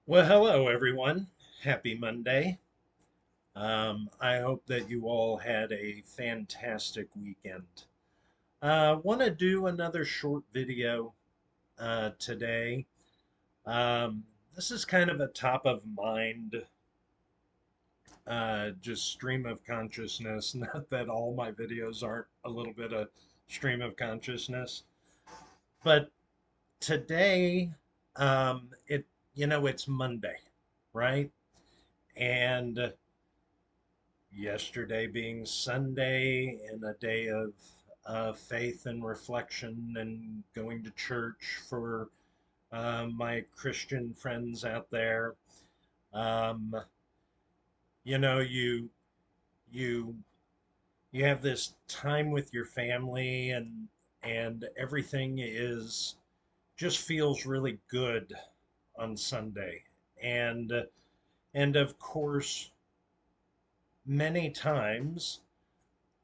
Well, hello everyone. Happy Monday. I hope that you all had a fantastic weekend. Want to do another short video today. Um, this is kind of a top of mind, just stream of consciousness. Not that all my videos aren't a little bit of stream of consciousness, but today, it it's Monday, right? And yesterday being Sunday and a day of faith and reflection and going to church for my Christian friends out there. Um, you know, you you have this time with your family and everything is just feels really good on Sunday. And and of course, many times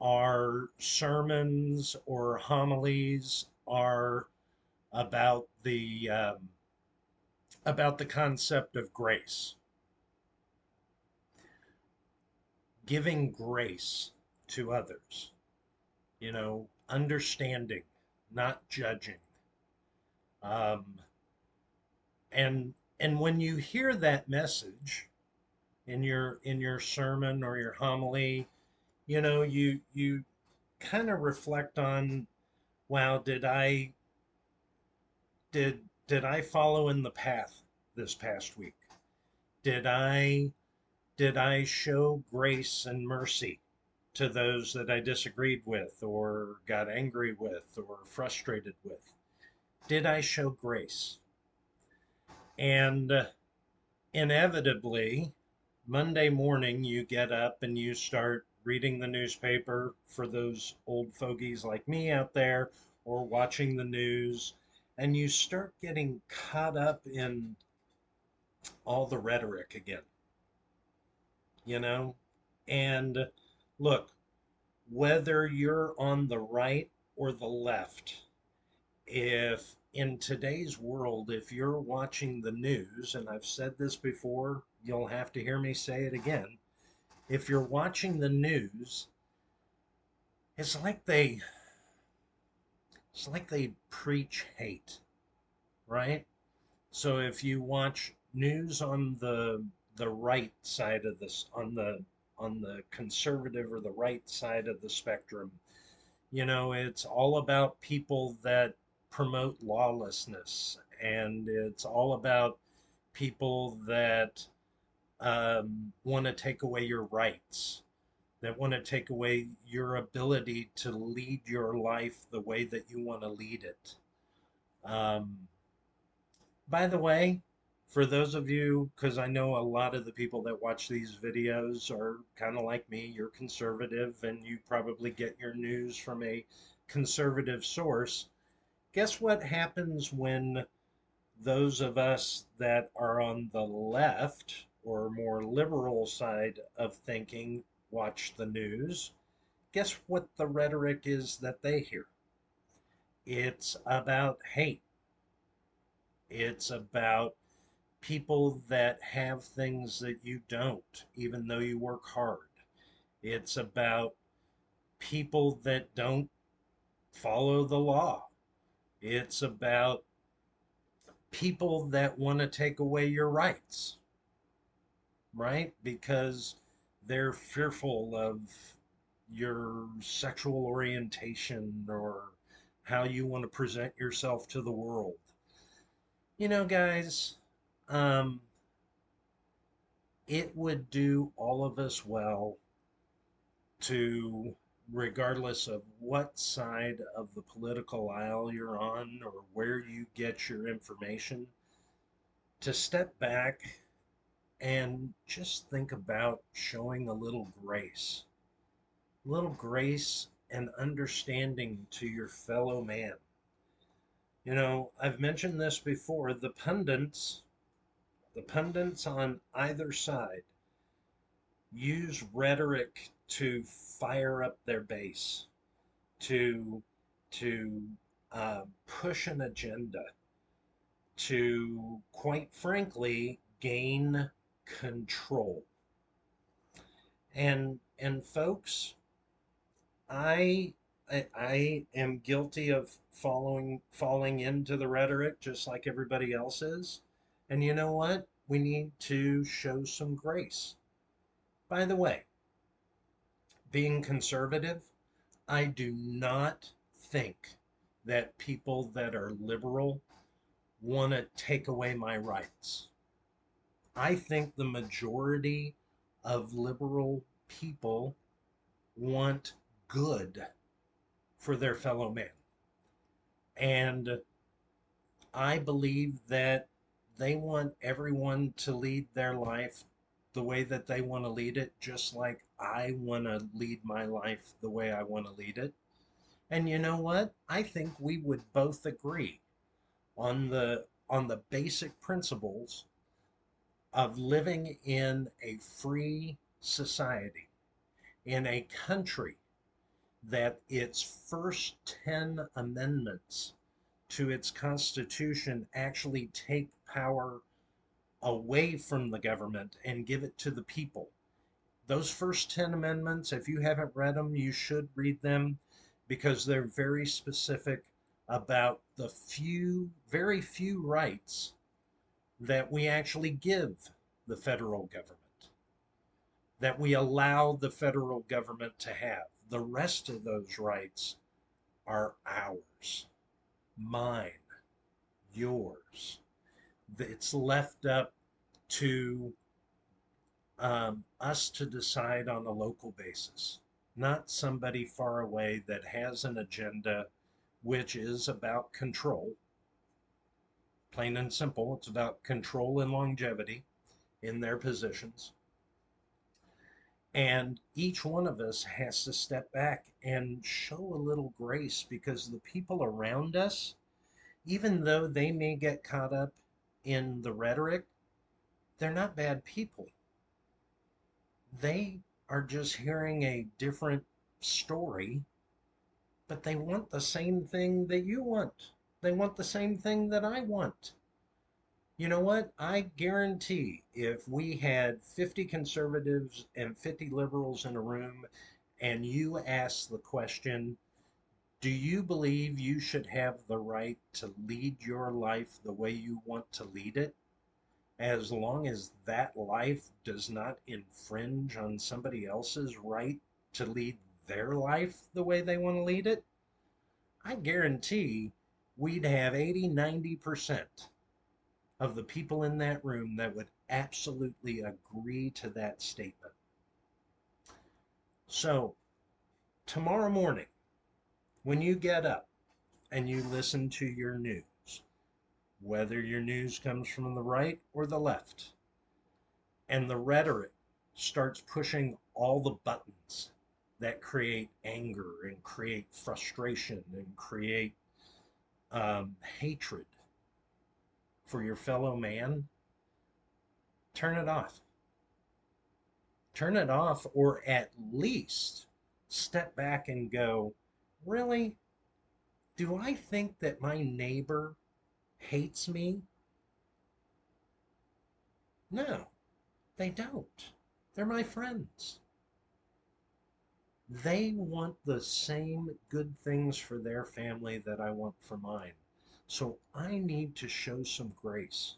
our sermons or homilies are about the concept of grace, giving grace to others. Understanding, not judging. Um, and when you hear that message in your sermon or your homily, you kind of reflect on, wow, did I follow in the path this past week? Did I did I show grace and mercy to those that I disagreed with or got angry with or frustrated with? Did I show grace? And inevitably, Monday morning, you get up and you start reading the newspaper for those old fogies like me out there, or watching the news, and you start getting caught up in all the rhetoric again, you know? And look, whether you're on the right or the left, if in today's world, if you're watching the news, and I've said this before, you'll have to hear me say it again. If you're watching the news, it's like they it's like they preach hate, right? So if you watch news on the right side of this, on the conservative or the right side of the spectrum, it's all about people that promote lawlessness, and it's all about people that want to take away your rights, that want to take away your ability to lead your life the way that you want to lead it. Um, by the way, for those of you, because I know a lot of the people that watch these videos are kind of like me, you're conservative and you probably get your news from a conservative source. Guess what happens when those of us that are on the left or more liberal side of thinking watch the news? Guess what the rhetoric is that they hear? It's about hate. It's about people that have things that you don't, even though you work hard. It's about people that don't follow the law. It's about people that want to take away your rights, right? Because they're fearful of your sexual orientation or how you want to present yourself to the world. Guys, um, it would do all of us well to, regardless of what side of the political aisle you're on or where you get your information, to step back and just think about showing a little grace and understanding to your fellow man. I've mentioned this before, the pundits on either side use rhetoric to fire up their base, to push an agenda, to quite frankly gain control. And folks, I I am guilty of falling into the rhetoric just like everybody else is. And you know what? We need to show some grace. By the way, being conservative, I do not think that people that are liberal want to take away my rights. I think the majority of liberal people want good for their fellow man. And I believe that they want everyone to lead their life the way that they want to lead it, just like I want to lead my life the way I want to lead it. And you know what? I think we would both agree on the basic principles of living in a free society, in a country that its first 10 amendments to its constitution actually take power away from the government and give it to the people. Those first 10 amendments, if you haven't read them, you should read them because they're very specific about the very few rights that we actually give the federal government, that we allow the federal government to have. The rest of those rights are ours, mine, yours. It's left up to us to decide on a local basis, not somebody far away that has an agenda which is about control. Plain and simple, it's about control and longevity in their positions. And each one of us has to step back and show a little grace because the people around us, even though they may get caught up in the rhetoric, they're not bad people. They are just hearing a different story, but they want the same thing that you want. They want the same thing that I want. You know what? I guarantee if we had 50 conservatives and 50 liberals in a room and you ask the question, do you believe you should have the right to lead your life the way you want to lead it, as long as that life does not infringe on somebody else's right to lead their life the way they want to lead it? I guarantee we'd have 80, 90% of the people in that room that would absolutely agree to that statement. So, tomorrow morning, when you get up and you listen to your news, whether your news comes from the right or the left, and the rhetoric starts pushing all the buttons that create anger and create frustration and create hatred for your fellow man, turn it off. Turn it off, or at least step back and go, really? Do I think that my neighbor hates me? No, they don't. They're my friends. They want the same good things for their family that I want for mine. So I need to show some grace.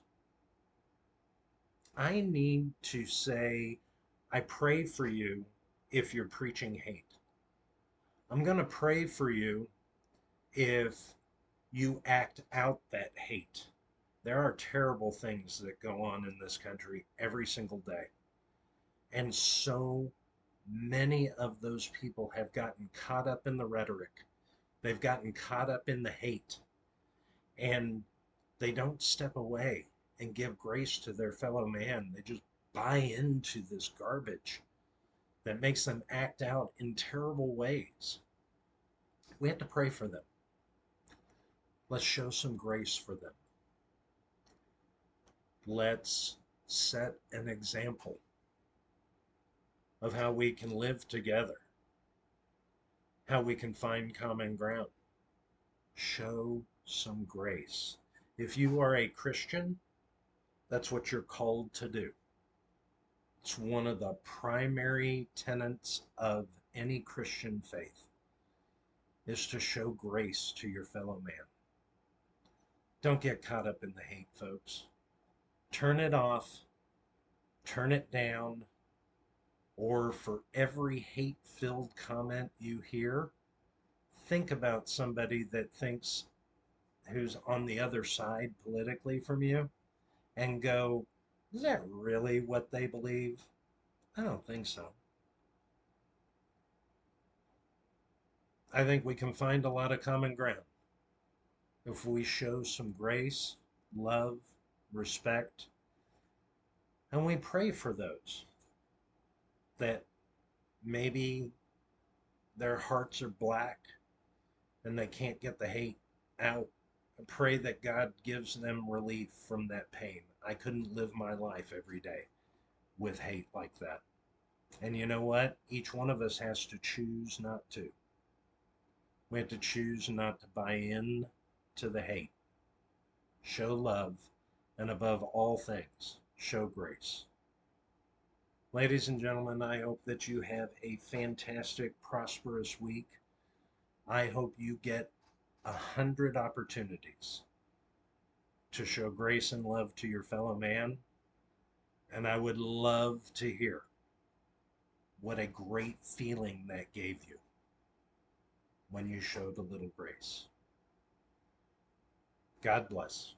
I need to say, I pray for you if you're preaching hate. I'm going to pray for you if you act out that hate. There are terrible things that go on in this country every single day. And so many of those people have gotten caught up in the rhetoric. They've gotten caught up in the hate. And they don't step away and give grace to their fellow man. They just buy into this garbage that makes them act out in terrible ways. We have to pray for them. Let's show some grace for them. Let's set an example of how we can live together, how we can find common ground. Show some grace. If you are a Christian, That's what you're called to do. It's one of the primary tenets of any Christian faith is to show grace to your fellow man. Don't get caught up in the hate, folks. Turn it off, turn it down, or for every hate-filled comment you hear, think about somebody that thinks who's on the other side politically from you and go, is that really what they believe? I don't think so. I think we can find a lot of common ground if we show some grace, love, respect, and we pray for those that maybe their hearts are black and they can't get the hate out. I pray that God gives them relief from that pain. I couldn't live my life every day with hate like that. And you know what? Each one of us has to choose not to. We have to choose not to buy in to the hate. Show love, and above all things, show grace. Ladies and gentlemen, I hope that you have a fantastic, prosperous week. I hope you get 100 opportunities to show grace and love to your fellow man. And I would love to hear what a great feeling that gave you when you showed a little grace. God bless.